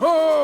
Ho!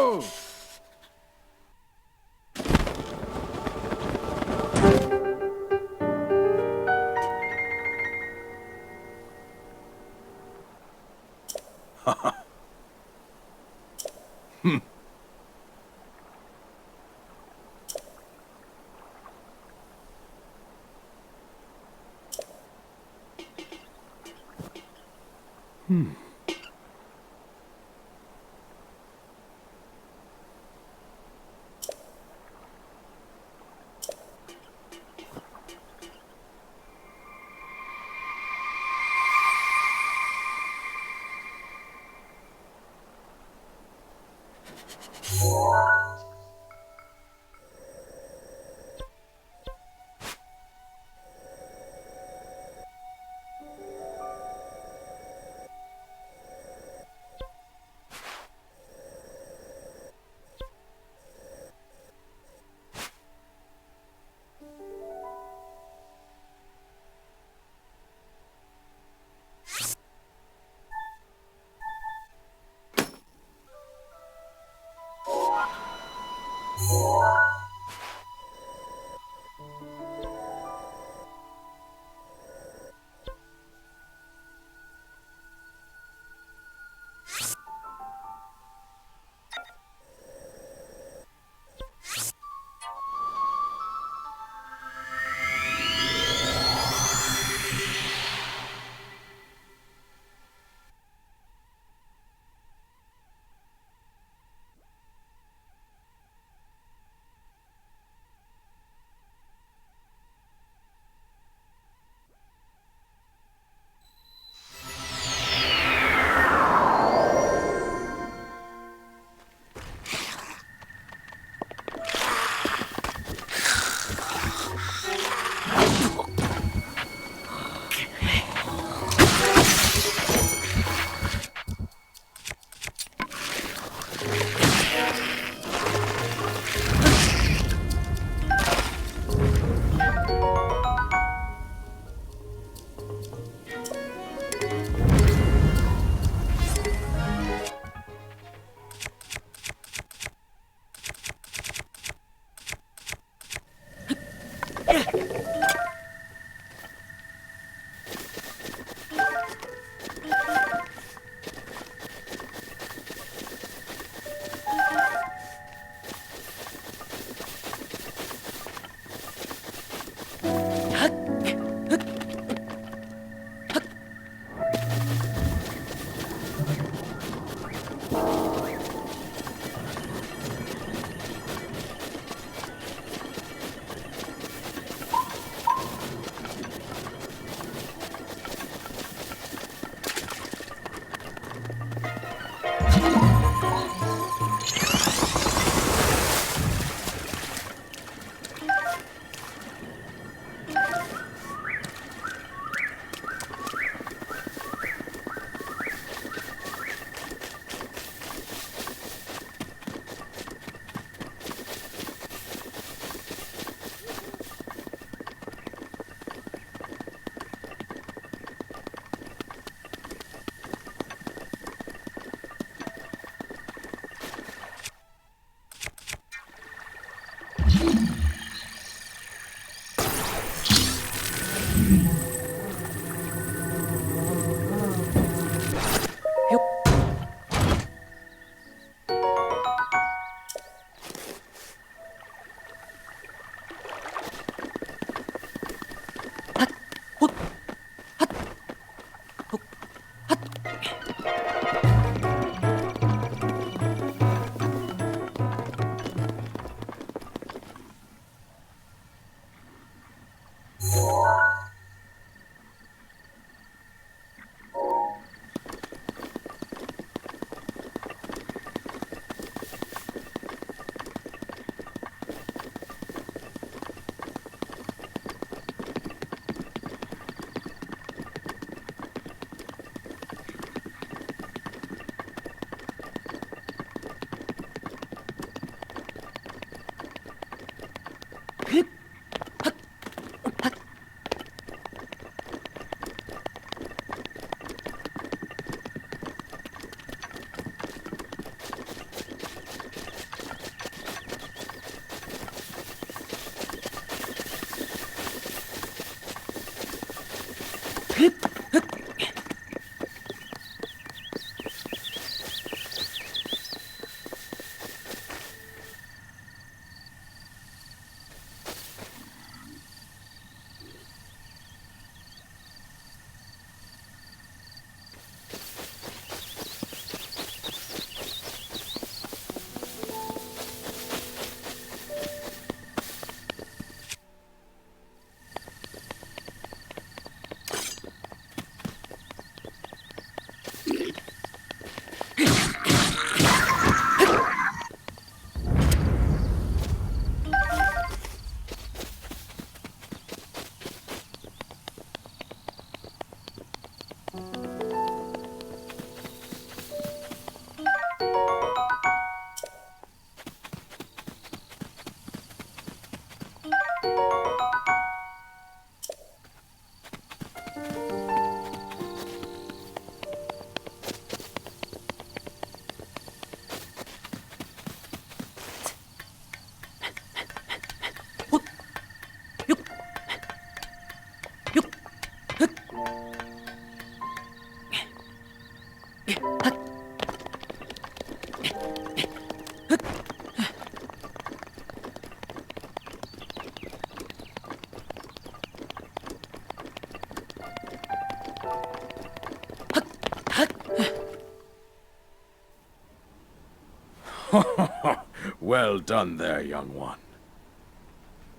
Well done there, young one.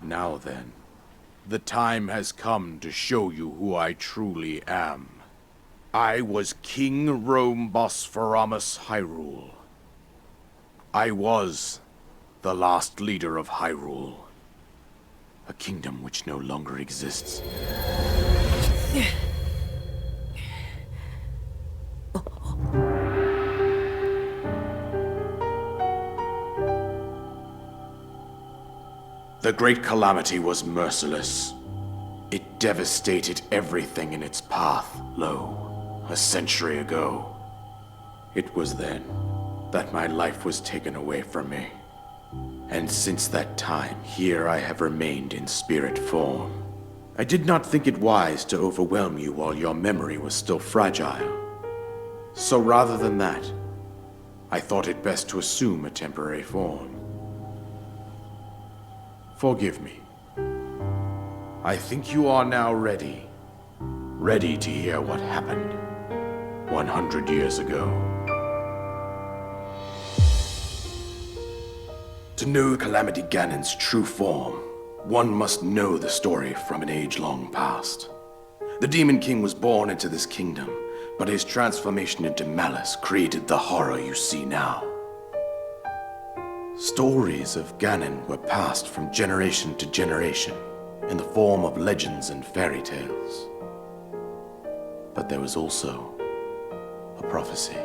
Now then, the time has come to show you who I truly am. I was King Rhombospheramus Hyrule. I was the last leader of Hyrule, a kingdom which no longer exists. The Great Calamity was merciless. It devastated everything in its path, lo, a century ago. It was then that my life was taken away from me. And since that time, here I have remained in spirit form. I did not think it wise to overwhelm you while your memory was still fragile. So rather than that, I thought it best to assume a temporary form. Forgive me. I think you are now ready. Ready to hear what happened 100 years ago. To know Calamity Ganon's true form, one must know the story from an age-long past. The Demon King was born into this kingdom, but his transformation into malice created the horror you see now. Stories of Ganon were passed from generation to generation in the form of legends and fairy tales. But there was also a prophecy.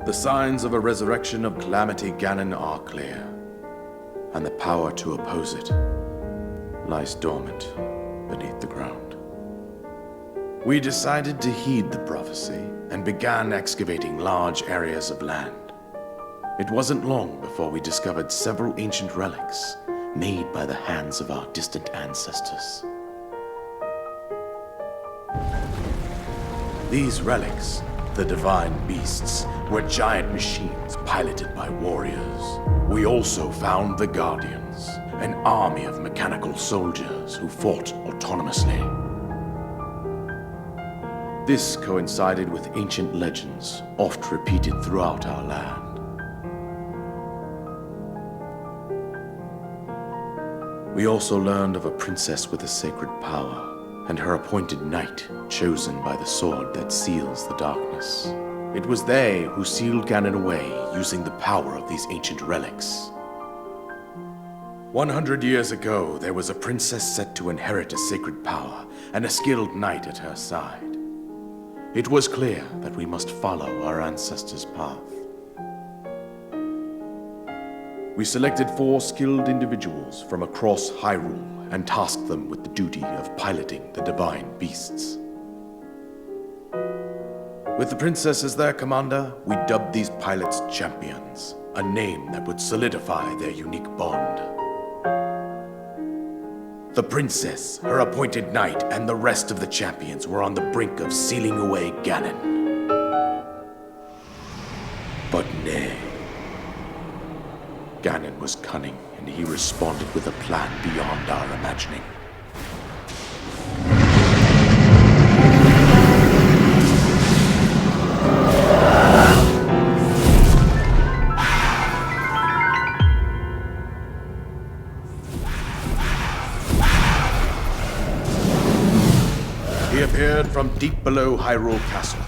The signs of a resurrection of Calamity Ganon are clear, and the power to oppose it lies dormant beneath the ground. We decided to heed the prophecy and began excavating large areas of land. It wasn't long before we discovered several ancient relics made by the hands of our distant ancestors. These relics, the divine beasts, were giant machines piloted by warriors. We also found the Guardians, an army of mechanical soldiers who fought autonomously. This coincided with ancient legends, oft repeated throughout our land. We also learned of a princess with a sacred power, and her appointed knight, chosen by the sword that seals the darkness. It was they who sealed Ganon away using the power of these ancient relics. 100 years ago, there was a princess set to inherit a sacred power, and a skilled knight at her side. It was clear that we must follow our ancestors' path. We selected 4 skilled individuals from across Hyrule and tasked them with the duty of piloting the divine beasts. With the princess as their commander, we dubbed these pilots champions, a name that would solidify their unique bond. The princess, her appointed knight, and the rest of the champions were on the brink of sealing away Ganon. But nay. Ganon was cunning, and he responded with a plan beyond our imagining. He appeared from deep below Hyrule Castle,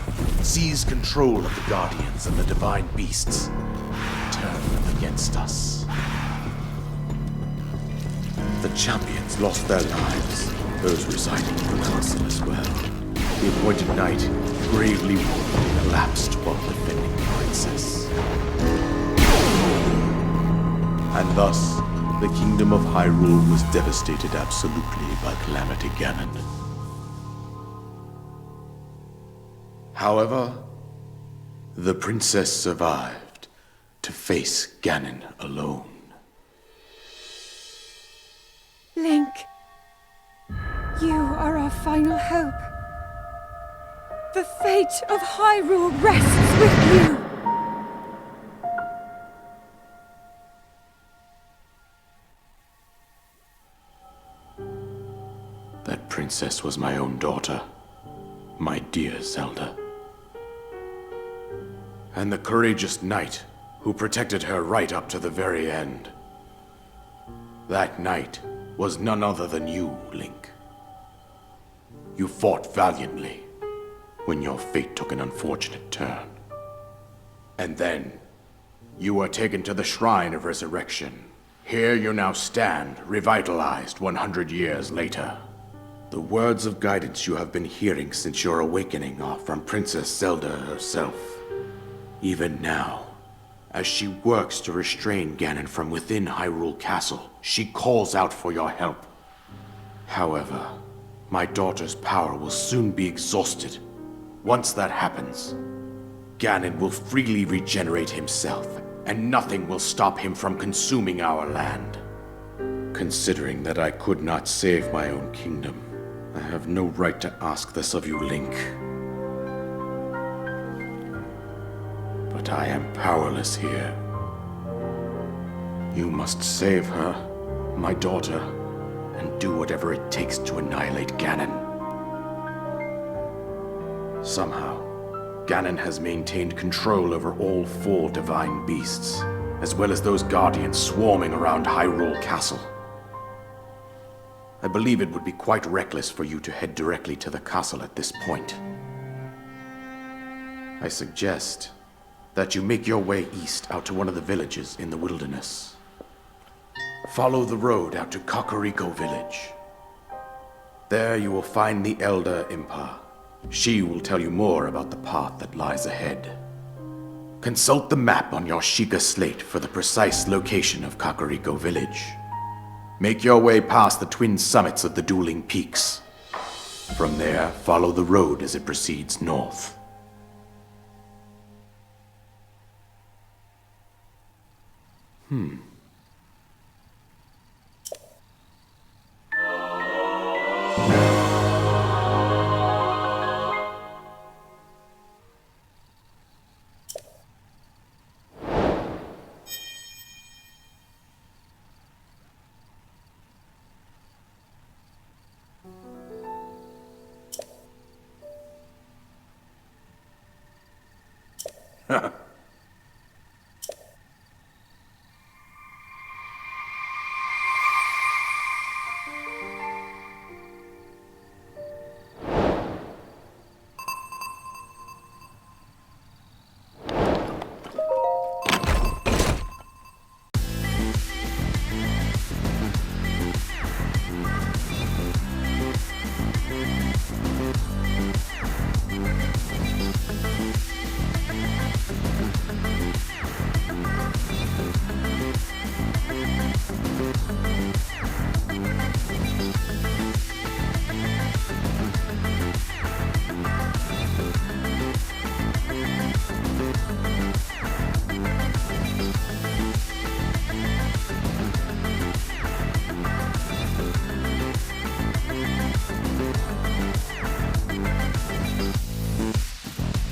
seized control of the Guardians and the divine beasts, and turned them against us. The champions lost their lives, those residing in the castle as well. The appointed knight, gravely wounded, collapsed while defending the princess. And thus, the kingdom of Hyrule was devastated absolutely by Calamity Ganon. However, the princess survived to face Ganon alone. Link, you are our final hope. The fate of Hyrule rests with you! That princess was my own daughter, my dear Zelda. And the courageous knight who protected her right up to the very end. That knight was none other than you, Link. You fought valiantly when your fate took an unfortunate turn. And then, you were taken to the Shrine of Resurrection. Here you now stand, revitalized 100 years later. The words of guidance you have been hearing since your awakening are from Princess Zelda herself. Even now, as she works to restrain Ganon from within Hyrule Castle, she calls out for your help. However, my daughter's power will soon be exhausted. Once that happens, Ganon will freely regenerate himself, and nothing will stop him from consuming our land. Considering that I could not save my own kingdom, I have no right to ask this of you, Link. But I am powerless here. You must save her, my daughter, and do whatever it takes to annihilate Ganon. Somehow, Ganon has maintained control over all 4 divine beasts, as well as those guardians swarming around Hyrule Castle. I believe it would be quite reckless for you to head directly to the castle at this point. I suggest that you make your way east out to one of the villages in the wilderness. Follow the road out to Kakariko Village. There you will find the Elder Impa. She will tell you more about the path that lies ahead. Consult the map on your Sheikah slate for the precise location of Kakariko Village. Make your way past the twin summits of the dueling peaks. From there, follow the road as it proceeds north.